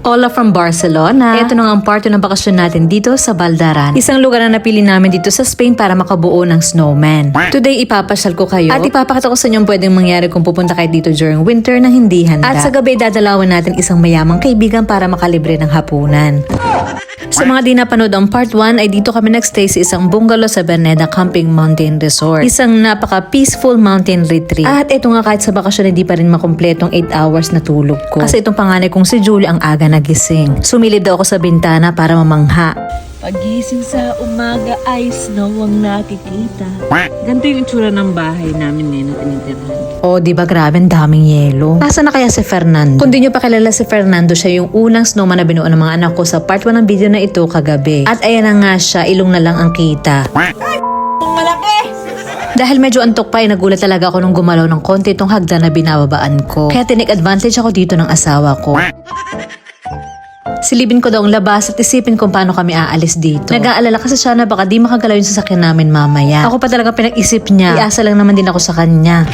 Ola from Barcelona. Ito na nga ang part 2 ng bakasyon natin dito sa Baldaran. Isang lugar na napili namin dito sa Spain para makabuo ng snowman. Today ipapasyal ko kayo at ipapakita ko sa inyo ang pwedeng mangyari kung pupunta kayo dito during winter na hindi handa. At sa gabi dadalawan natin isang mayamang kaibigan para makalibre ng hapunan. Sa mga di napanood ang part 1 ay dito kami nagstay sa isang bungalow sa Berneda Camping Mountain Resort. Isang napaka-peaceful mountain retreat. At ito nga kahit sa bakasyon hindi pa rin makumpletong 8 hours na tulog ko. Kasi itong panganay kong si Julie ang aga nagising. Sumilid daw ako sa bintana para mamangha. Pagising sa umaga ay snow ang nakikita. Ganito yung itsura ng bahay namin ngayon na tinitirhan. Oh, di ba grabe, ang daming yelo. Nasaan na kaya si Fernando? Kung di nyo pa kilala si Fernando, siya yung unang snowman na binuo ng mga anak ko sa part 1 ng video na ito kagabi. At ayan na nga siya, ilong na lang ang kita. Malaki! Dahil medyo antok pa ay nagulat talaga ako nung gumalaw ng konti itong hagdan na binababaan ko. Kaya tinik advantage ako dito ng asawa ko. Silipin ko daw ang labas at isipin kung paano kami aalis dito. Nag-aalala kasi siya na baka di makagalaw yung sasakyan namin mamaya. Ako pa talaga pinag-isip niya. Iasa lang naman din ako sa kanya.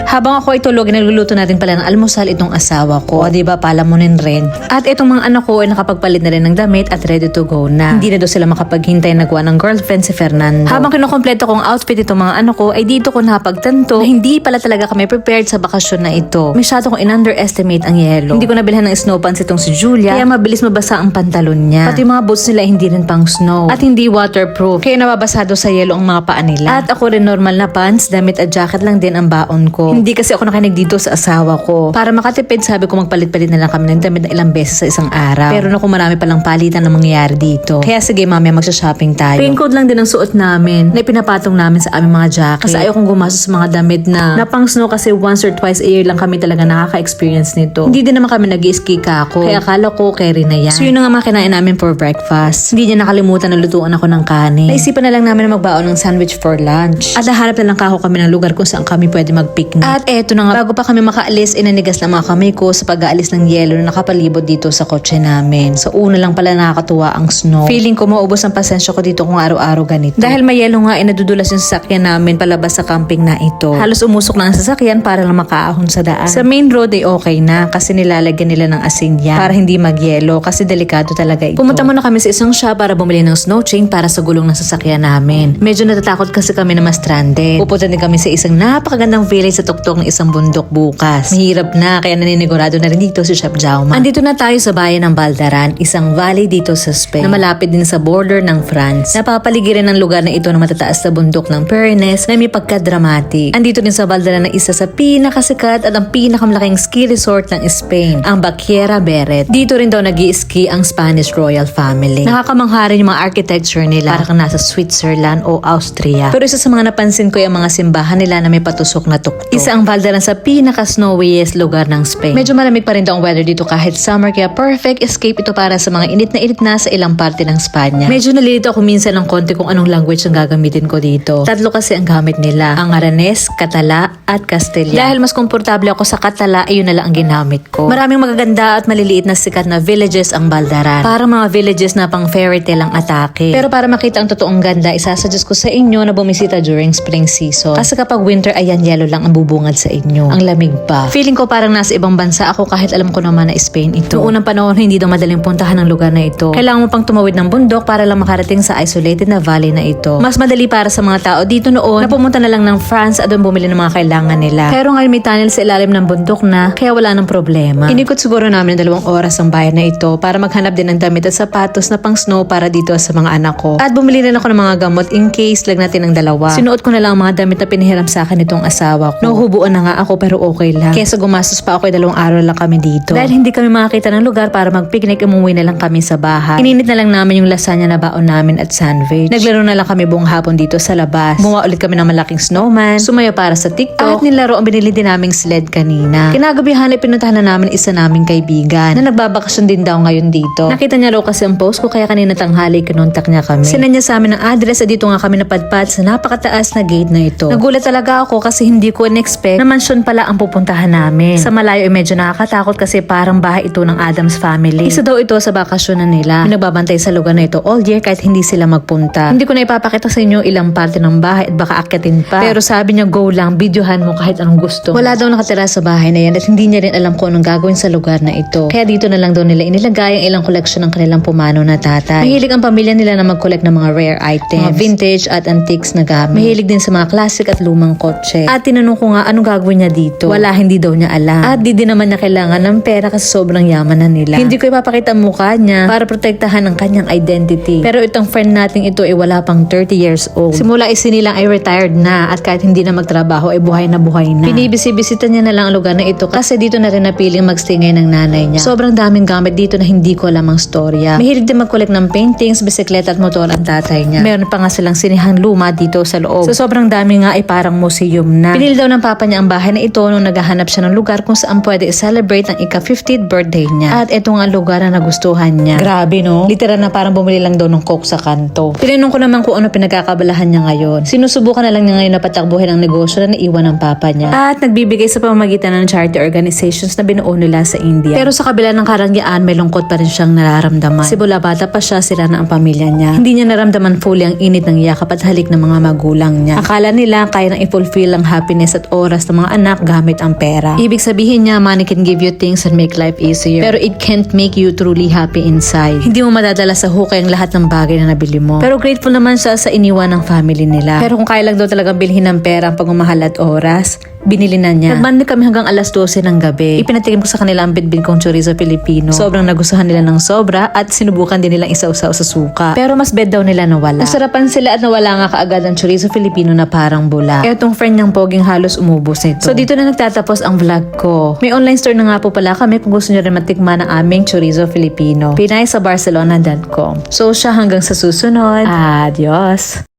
Habang ako ay tulog, nagluluto natin pala ng almusal itong asawa ko. O diba, palamunin rin. At itong mga anak ko ay nakapagpalit na rin ng damit at ready to go na. Hindi na daw sila makapaghintay nagawa ng girlfriend si Fernando. Habang kinukompleto kong outfit itong mga anak ko, ay dito ko napagtanto na hindi pala talaga kami prepared sa bakasyon na ito. Masyado kong in-underestimate ang yelo. Hindi ko nabilhan ng snow pants itong si Julia, kaya mabilis mabasa ang pantalon niya. Pati mga boots nila hindi rin pang snow. At hindi waterproof, kaya nababasado sa yelo ang mga paa nila. At ako rin normal na pants, damit at jacket lang din ang baon ko. Hindi kasi ako nakinig dito sa asawa ko. Para makatipid, sabi ko magpalit-palit na lang kami ng damit na ilang beses sa isang araw. Pero naku, marami palang palitan na mangyayari dito. Kaya sige, mamaya magsha-shopping tayo. Raincoat lang din ang suot namin na ipinapatong namin sa aming mga jacket. Kasi ayaw kong gumastos sa mga damit na pang snow kasi once or twice a year lang kami talaga nakaka-experience nito. Hindi din naman kami nag-ski kako. Kaya akala ko carry na yan. So yun na nga mga kinain namin for breakfast. Hindi niya nakalimutan na lutuan ako ng kanin. Naisipan na lang namin na magbaon ng sandwich for lunch. At nahanap na lang kako kami ng lugar kung saan kami pwede mag-picnic. At eto na nga, bago pa kami makaalis, inanigas na mga kamay ko sa pag-aalis ng yelo na nakapalibot dito sa kotse namin. So una lang pala nakakatuwa ang snow. Feeling ko maubos ang pasensya ko dito kung araw-araw ganito. Dahil may yelo nga, inadudulas yung sasakyan namin palabas sa camping na ito. Halos umusok na ang sasakyan para lang makaahon sa daan. Sa main road ay okay na kasi nilalagyan nila ng asin yan para hindi magyelo kasi delikado talaga ito. Pumunta muna kami sa isang shop para bumili ng snow chain para sa gulong ng sasakyan namin. Medyo natatakot kasi kami na ma-stranded. Pupunta din kami sa isang napakagandang village sa tuktok ng isang bundok bukas. Mahirap na kaya naninigurado na rin dito si Chef Jaume. Andito na tayo sa bayan ng Baldaran, isang valley dito sa Spain na malapit din sa border ng France. Napapaligiran ng lugar na ito ng matataas na bundok ng Pyrenees na may pagka-dramatic. Andito din sa Baldaran na isa sa pinakasikat at ang pinakamalaking ski resort ng Spain, ang Baquera Beret. Dito rin daw nag-i-ski ang Spanish royal family. Nakakamangha rin yung mga architecture nila para kang nasa Switzerland o Austria. Pero isa sa mga napansin ko yung mga simbahan nila na may patusok na tuktok. Isa ang Baldaran sa pinaka-snowiest lugar ng Spain. Medyo malamig pa rin daw ang weather dito kahit summer kaya perfect escape ito para sa mga init na sa ilang parte ng Spanya. Medyo nalilito ako minsan ng konti kung anong language ang gagamitin ko dito. Tatlo kasi ang gamit nila. Ang Aranes, Katala at Castellan. Dahil mas komportable ako sa Katala, ayun na lang ang ginamit ko. Maraming magaganda at maliliit na sikat na villages ang Baldaran. Para mga villages na pang fairy tale ang atake. Pero para makita ang totoong ganda, isasuggest ko sa inyo na bumisita during spring season. Kasi kapag winter, ayan, yellow lang ang bubungad sa inyo. Ang lamig pa. Feeling ko parang nasa ibang bansa ako kahit alam ko naman na Spain ito. Noong unang panahon, hindi daw madaling puntahan ang lugar na ito. Kailangan mo pang tumawid ng bundok para lang makarating sa isolated na valley na ito. Mas madali para sa mga tao dito noon na pumunta na lang ng France at doon bumili ng mga kailangan nila. Pero ngayon may tunnel sa ilalim ng bundok na, kaya wala nang problema. Inikot siguro namin ng 2 oras ang bayan na ito para maghanap din ng damit at sapatos na pang snow para dito sa mga anak ko. At bumili rin ako ng mga gamot in case lag natin ng 2. Sinuot ko na lang ang mga damit na pinahiram sa akin itong asawa ko. Nahuhubuan na nga ako pero okay lang. Kesa gumastos pa ako 2 araw lang kami dito. Dahil hindi kami makakita ng lugar para mag-picnic, umuwi na lang kami sa bahay. Ininit na lang namin yung lasagna na baon namin at sandwich. Naglaro na lang kami buong hapon dito sa labas. Gumawa ulit kami ng malaking snowman, sumaya para sa TikTok, at nilaro ang binili din naming sled kanina. Kinagabihan ay pinuntahan na namin isa naming kaibigan na nagbabakasyon din daw ngayon dito. Nakita niya raw kasi ang post ko kaya kanina tanghali kinontak niya kami. Sinend niya sa amin ang address at dito nga kami napadpad sa napakataas na gate na ito. Nagulat talaga ako kasi hindi ko in-expect na mansyon pala ang pupuntahan namin. Sa malayo ay medyo nakakatakot kasi parang bahay ito ng Adams family. Isa daw ito sa bakasyon na nila. May nagbabantay sa lugar na ito all year kahit hindi sila magpunta. Hindi ko na ipapakita sa inyo ilang parte ng bahay at baka akyatin pa. Pero sabi niya go lang, videohan mo kahit anong gusto. Wala daw nakatira sa bahay na yan at hindi niya rin alam kung anong gagawin sa lugar na ito. Kaya dito na lang daw nila inilagay ang ilang koleksyon ng kanilang pumano na tatay. Mahilig ang pamilya nila na mag-collect ng mga rare items, mga vintage at antiques na gamit. Mahilig din sa mga classic at lumang kotse. At tinanong ko nga anong gagawin niya dito. Wala, hindi daw niya alam. At di din naman niya kailangan ng pera kasi sobrang yaman na nila. Hindi ko ipapakita ang mukha niya para protektahan ang kanyang identity. Pero itong friend nating ito ay wala pang 30 years old. Simula isinilang ay retired na at kahit hindi na magtrabaho ay buhay na buhay na. Binibisi-bisita niya na lang ang lugar na ito kasi dito na rin napiling magstay ngayon ng nanay niya. Sobrang daming gamit dito na hindi ko alam ang storya. Mahilig din mag-collect ng paintings, bisikleta at motor ang tatay niya. Meron pa nga silang sinihang luma dito sa loob. So sobrang dami nga ay parang museum na. Pinili daw ng papa niya ang bahay na ito nung naghahanap siya ng lugar kung saan pwede i-celebrate ang ika-50th birthday niya. At ito nga ang lugar na nagustuhan niya. Grabe no? Literal na parang bumili lang daw ng coke sa kanto. Tinanong ko naman kung ano pinagkakabalahan niya ngayon. Sinusubukan na lang niya ngayon na patakbuhin ang negosyo na naiwan ng papa niya. At nagbibigay sa pamamagitan ng charity organizations na binuo nila sa India. Pero sa kabila ng karangyaan, may lungkot pa rin siyang nararamdaman. Simula bata pa siya, sira na ang pamilya niya. Hindi niya naramdaman fully ang init ng yakap at halik ng mga magulang niya. Akala nila kaya nang i-fulfill ang happiness at oras ng mga anak gamit ang pera. Ibig sabihin niya, money can give you things and make life easier. Pero it can't make you truly happy inside. Hindi mo madadala sa hukay ang lahat ng bagay na nabili mo. Pero grateful naman siya sa iniwan ng family nila. Pero kung kaya lang daw talagang bilhin ng pera ang pagmamahal at oras, binili na niya. Nagbanda kami hanggang alas 12 ng gabi. Ipinatikim ko sa kanila ang bitbit kong chorizo Filipino. Sobrang nagustuhan nila ng sobra at sinubukan din nilang isa-usaw sa suka. Pero mas bed daw nila nawala. Nasarapan sila at nawala nga kaagad ang chorizo Filipino na parang bula. Kaya itong friend niyang poging halos umubos nito. So dito na nagtatapos ang vlog ko. May online store na nga po pala kami kung gusto niyo rin matikman ang aming chorizo Filipino. Pinay sa barcelona.com. So siya hanggang sa susunod. Adios!